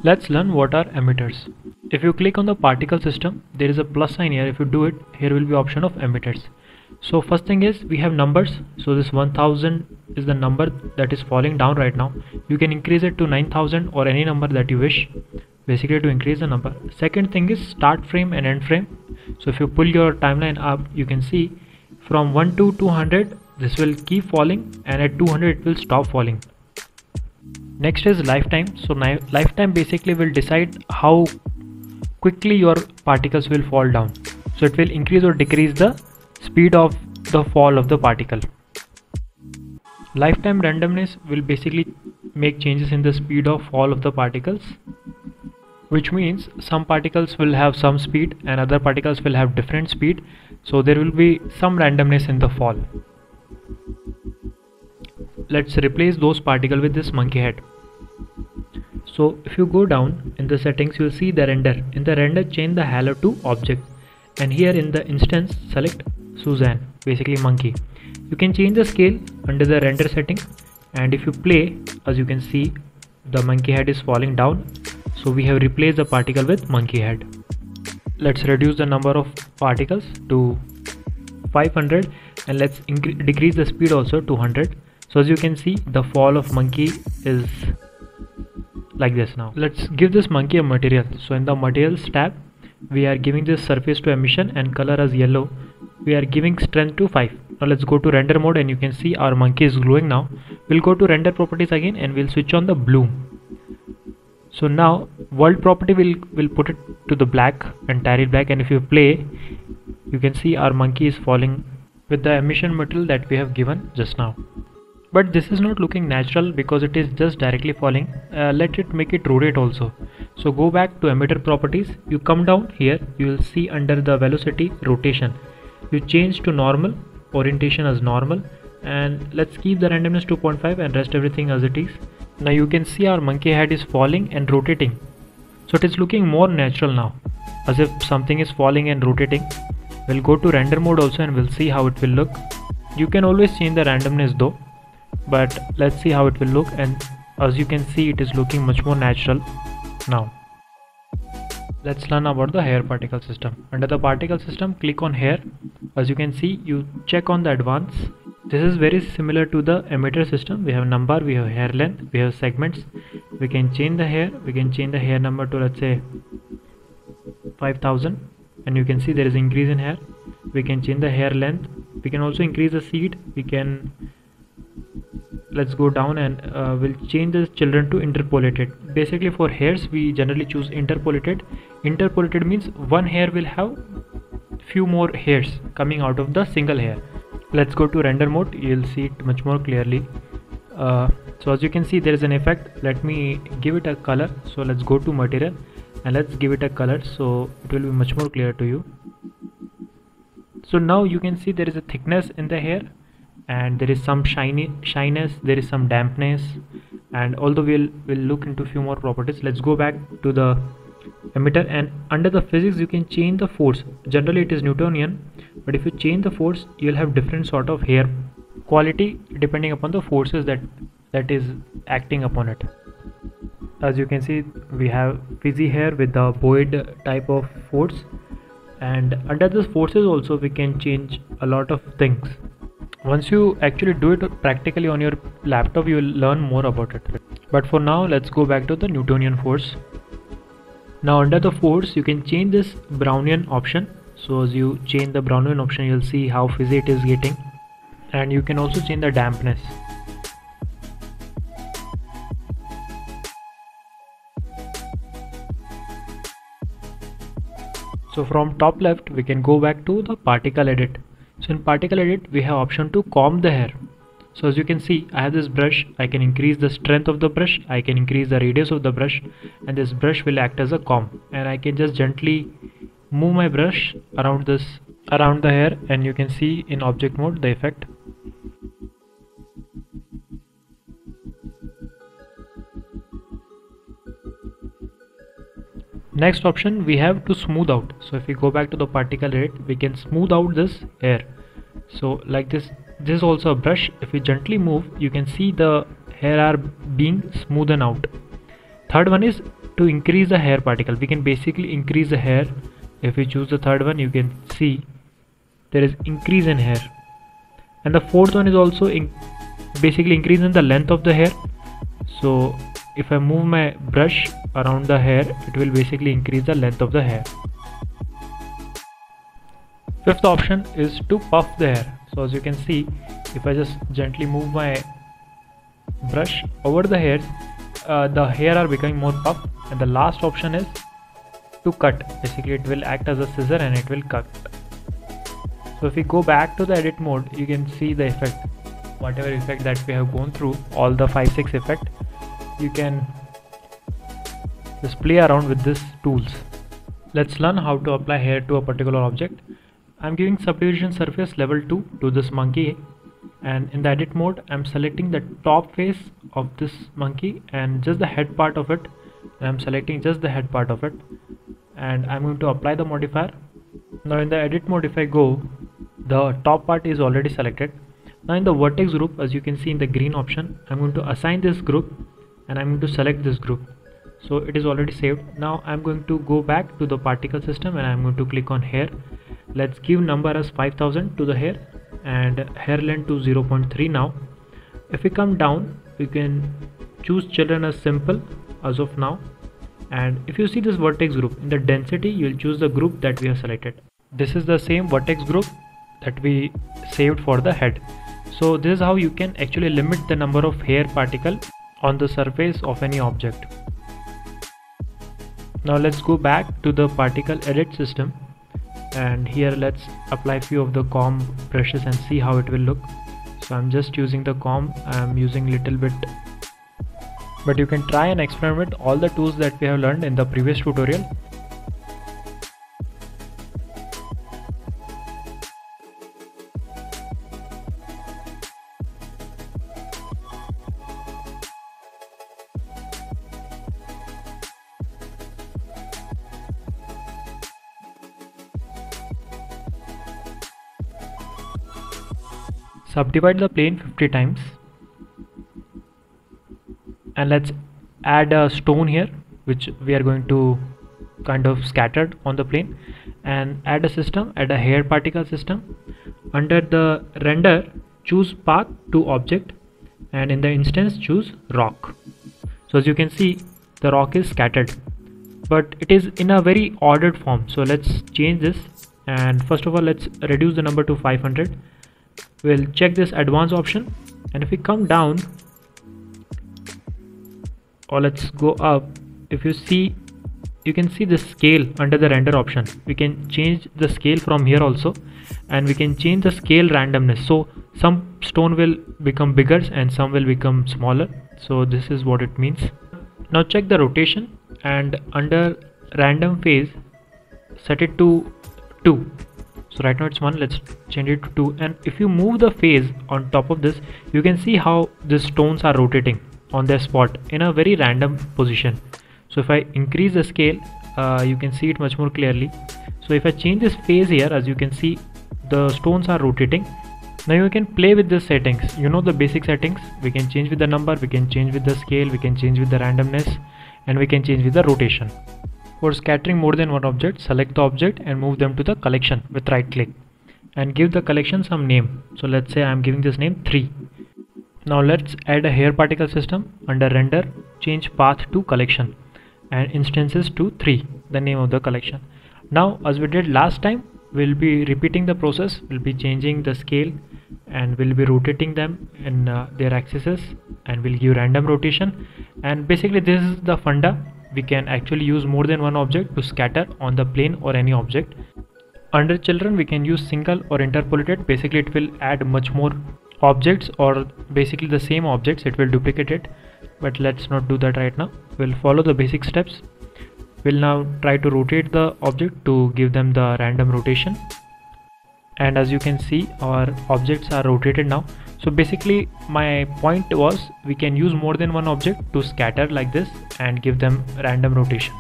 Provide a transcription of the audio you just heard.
Let's learn what are emitters. If you click on the particle system, there is a plus sign here. If you do it, here will be option of emitters. So first thing is we have numbers. So this 1000 is the number that is falling down right now. You can increase it to 9000 or any number that you wish, basically to increase the number. Second thing is start frame and end frame. So if you pull your timeline up, you can see from 1 to 200 this will keep falling, and at 200 it will stop falling. Next is lifetime. So lifetime basically will decide how quickly your particles will fall down. So it will increase or decrease the speed of the fall of the particle. Lifetime randomness will basically make changes in the speed of fall of the particles, which means some particles will have some speed and other particles will have different speed. So there will be some randomness in the fall. Let's replace those particles with this monkey head. So if you go down in the settings, you will see the render. In the render, change the halo to object, and here in the instance select Suzanne, basically monkey. You can change the scale under the render setting, and if you play, as you can see, the monkey head is falling down. So we have replaced the particle with monkey head. Let's reduce the number of particles to 500, and let's decrease the speed also to 100. So as you can see, the fall of monkey is like this. Now let's give this monkey a material. So in the materials tab, we are giving this surface to emission and color as yellow. We are giving strength to 5. Now let's go to render mode, and you can see our monkey is glowing now. We'll go to render properties again, and we'll switch on the bloom. So now world property will put it to the black, entirely black, and if you play, you can see our monkey is falling with the emission material that we have given just now. But this is not looking natural because it is just directly falling. Let it make it rotate also. So go back to emitter properties. You come down here, you will see under the velocity rotation, you change to normal, orientation as normal, and let's keep the randomness 2.5 and rest everything as it is. Now you can see our monkey head is falling and rotating. So it is looking more natural now, as if something is falling and rotating. We'll go to render mode also, and we'll see how it will look. You can always change the randomness though, but let's see how it will look. And as you can see, it is looking much more natural now. Let's learn about the hair particle system. Under the particle system, click on hair. As you can see, you check on the advance. This is very similar to the emitter system. We have number, we have hair length, we have segments. We can change the hair. We can change the hair number to, let's say, 5000, and you can see there is increase in hair. We can change the hair length. We can also increase the seed. We can, let's go down, and we'll change the children to interpolated. Basically for hairs we generally choose interpolated. Interpolated means one hair will have few more hairs coming out of the single hair. Let's go to render mode. You'll see it much more clearly. So as you can see, there is an effect. Let me give it a color. So let's go to material, and let's give it a color so it will be much more clear to you. So now you can see there is a thickness in the hair, and there is some shyness, there is some dampness, and although we'll look into few more properties. Let's go back to the emitter, and under the physics you can change the force. Generally it is Newtonian, but if you change the force, you'll have different sort of hair quality depending upon the forces that is acting upon it. As you can see, we have frizzy hair with the buoyed type of force, and under this forces also we can change a lot of things. Once you actually do it practically on your laptop, you will learn more about it. But for now, let's go back to the Newtonian force. Now under the force, you can change this Brownian option. So as you change the Brownian option, you'll see how fizzy it is getting, and you can also change the dampness. So from top left, we can go back to the particle edit. So in particle edit, we have option to comb the hair. So as you can see, I have this brush. I can increase the strength of the brush, I can increase the radius of the brush, and this brush will act as a comb, and I can just gently move my brush around the hair, and you can see in object mode the effect. Next option we have to smooth out. So if we go back to the particle edit, we can smooth out this hair. So like this is also a brush. If we gently move, you can see the hair are being smoothened out. Third one is to increase the hair particle. We can basically increase the hair. If we choose the third one, you can see there is increase in hair. And the fourth one is also basically increase in the length of the hair. So if I move my brush around the hair, it will basically increase the length of the hair. Fifth option is to puff the hair. So as you can see, if I just gently move my brush over the hair are becoming more puff. And the last option is to cut. Basically it will act as a scissor and it will cut. So if we go back to the edit mode, you can see the effect, whatever effect that we have gone through, all the 5-6 effect. You can just play around with these tools. Let's learn how to apply hair to a particular object. I'm giving subdivision surface level 2 to this monkey, and in the edit mode I'm selecting the top face of this monkey and just the head part of it, and I'm selecting just the head part of it, and I'm going to apply the modifier. Now in the edit mode, if I go, the top part is already selected. Now in the vertex group, as you can see in the green option, I'm going to assign this group and I'm going to select this group. So it is already saved. Now I'm going to go back to the particle system and I'm going to click on hair. Let's give number as 5000 to the hair and hair length to 0.3 now. If we come down, we can choose children as simple as of now. And if you see this vertex group, in the density you will choose the group that we have selected. This is the same vertex group that we saved for the head. So this is how you can actually limit the number of hair particle on the surface of any object. Now let's go back to the particle edit system, and here let's apply few of the comb brushes and see how it will look. So I'm just using the comb, I'm using little bit, but you can try and experiment all the tools that we have learned in the previous tutorial. Subdivide the plane 50 times, and let's add a stone here which we are going to kind of scattered on the plane, and add a system, add a hair particle system. Under the render, choose path to object, and in the instance choose rock. So as you can see, the rock is scattered, but it is in a very ordered form. So let's change this, and first of all let's reduce the number to 500. We'll check this advanced option, and if we come down, or let's go up, if you see, you can see the scale under the render option. We can change the scale from here also, and we can change the scale randomness. So some stone will become bigger and some will become smaller. So this is what it means. Now check the rotation, and under random phase set it to 2. So right now it's 1, let's change it to 2, and if you move the phase on top of this, you can see how the stones are rotating on their spot in a very random position. So if I increase the scale, you can see it much more clearly. So if I change this phase here, as you can see, the stones are rotating. Now you can play with the settings, you know the basic settings. We can change with the number, we can change with the scale, we can change with the randomness, and we can change with the rotation. For scattering more than one object, select the object and move them to the collection with right click, and give the collection some name. So let's say I'm giving this name 3. Now let's add a hair particle system. Under render, change path to collection and instances to 3, the name of the collection. Now as we did last time, we'll be repeating the process. We'll be changing the scale and we'll be rotating them in their axes, and we'll give random rotation. And basically this is the funda. We can actually use more than one object to scatter on the plane or any object. Under children, we can use single or interpolated. Basically it will add much more objects, or basically the same objects, it will duplicate it, but let's not do that right now. We'll follow the basic steps. We'll now try to rotate the object to give them the random rotation, and as you can see, our objects are rotated now. So basically my point was, we can use more than one object to scatter like this and give them random rotation.